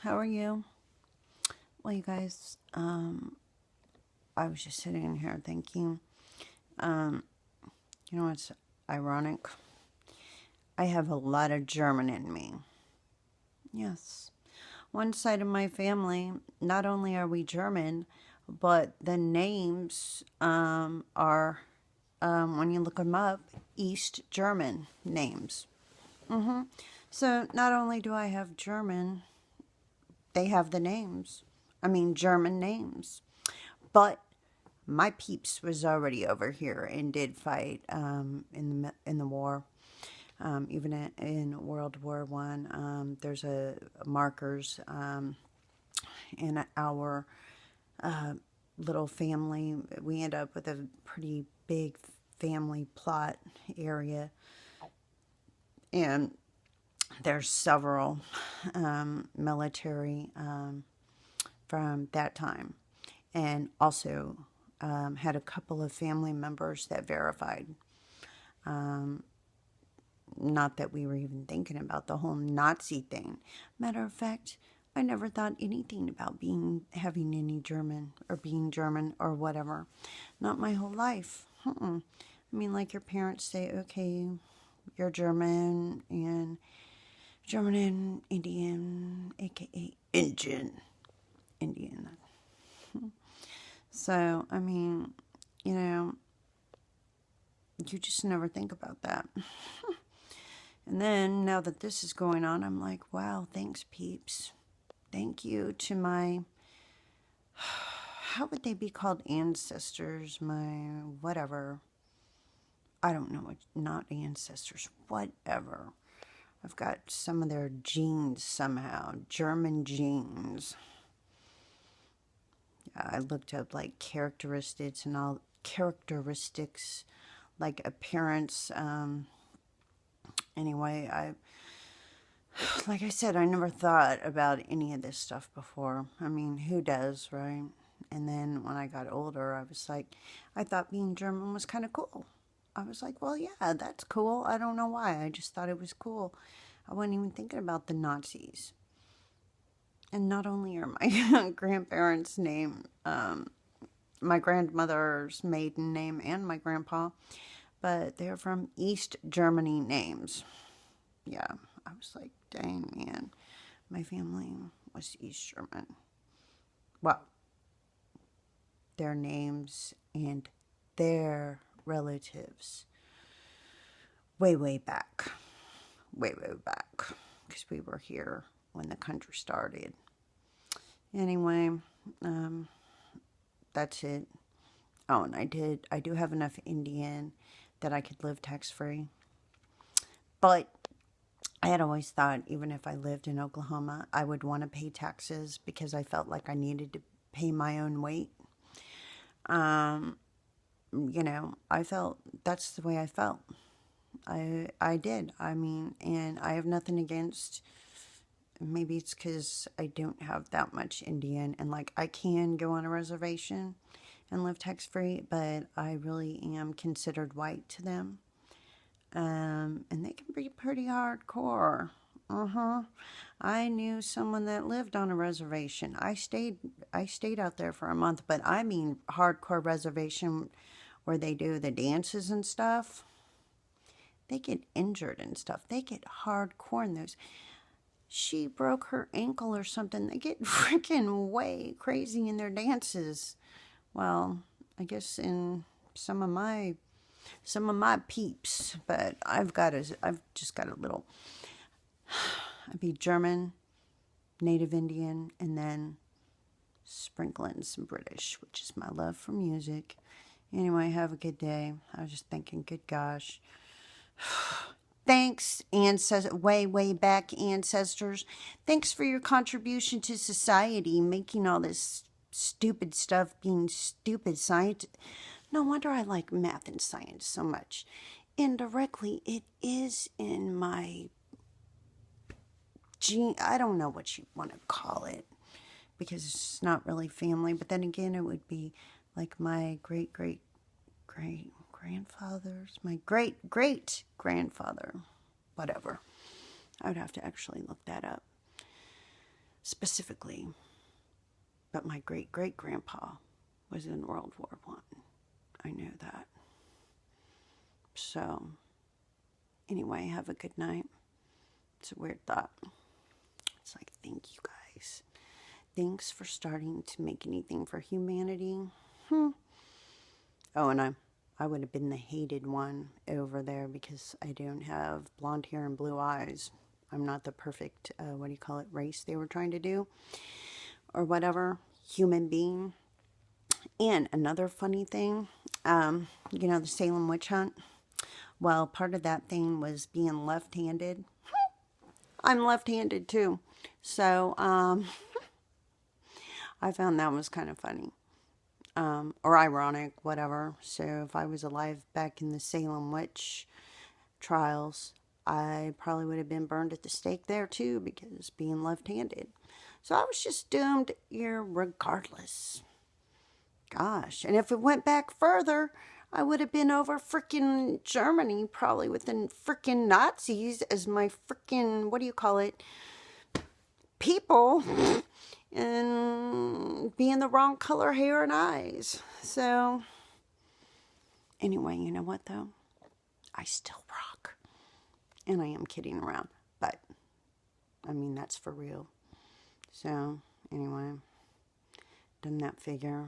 How are you? Well, you guys, I was just sitting in here thinking, um, you know what's ironic? I have a lot of German in me. Yes. One side of my family, not only are we German, but the names are, when you look them up, East German names. So not only do I have German, they have the names. I mean, German names. But my peeps was already over here and did fight in the war. Even in World War One, there's a markers in our little family. We end up with a pretty big family plot area, and there's several military from that time, and also had a couple of family members that verified. Not that we were even thinking about the whole Nazi thing. Matter of fact, I never thought anything about having any German or being German or whatever. Not my whole life. I mean, like your parents say, okay, you're German and Indian, aka Indian. So, I mean, you know, you just never think about that. And then now that this is going on, I'm like, wow, thanks, peeps. Thank you to my, how would they be called? Ancestors, my whatever. I don't know what, not ancestors, whatever. I've got some of their genes somehow, German genes. I looked up like characteristics, like appearance. Anyway, like I said, I never thought about any of this stuff before. I mean, who does, right? And then when I got older, I was like, I thought being German was kind of cool. I was like, well, yeah, that's cool. I don't know why. I just thought it was cool. I wasn't even thinking about the Nazis. And not only are my grandparents' name, my grandmother's maiden name, and my grandpa, but they're from East Germany names. Yeah, I was like, dang, man, my family was East German. Well, their names and their relatives way, way back. Way, way back. Because we were here when the country started. Anyway, um, that's it. Oh, and I do have enough Indian that I could live tax free. But I had always thought, even if I lived in Oklahoma, I would want to pay taxes because I felt like I needed to pay my own weight. I felt that's the way I felt. I did. I mean, and I have nothing against. Maybe it's because I don't have that much Indian, and like I can go on a reservation and live tax free, but I really am considered white to them. And they can be pretty hardcore. I knew someone that lived on a reservation. I stayed out there for a month, but I mean hardcore reservation where they do the dances and stuff. They get injured and stuff. They get hardcore in those. She broke her ankle or something. They get freaking way crazy in their dances. Well, I guess in some of my peeps, but I've just got a little. I'd be German, Native Indian, and then sprinkling some British, which is my love for music. Anyway, have a good day. I was just thinking, good gosh. Thanks, way, way back ancestors. Thanks for your contribution to society, making all this stupid stuff being stupid science. No wonder I like math and science so much. Indirectly, it is in my gene. I don't know what you want to call it because it's not really family. But then again, it would be like my great, great, great grandfather's, my great, great grandfather, whatever. I would have to actually look that up. specifically. But my great-great-grandpa was in World War One. I know that. So, anyway, have a good night. It's a weird thought. It's like, thank you guys. Thanks for starting to make anything for humanity. Oh, and I would have been the hated one over there because I don't have blonde hair and blue eyes. I'm not the perfect, race they were trying to do. Or whatever, human being. And another funny thing, the Salem witch hunt. Well, part of that thing was being left-handed. I'm left-handed too. So, I found that was kind of funny. Or ironic, whatever. So if I was alive back in the Salem witch trials, I probably would have been burned at the stake there too, because being left-handed. So I was just doomed irregardless. Gosh, and if it went back further, I would have been over frickin' Germany, probably with the frickin' Nazis as my frickin', people, and being the wrong color hair and eyes. So, anyway, you know what though? I still rock. And I am kidding around, but, I mean, that's for real. So, anyway, doesn't that figure?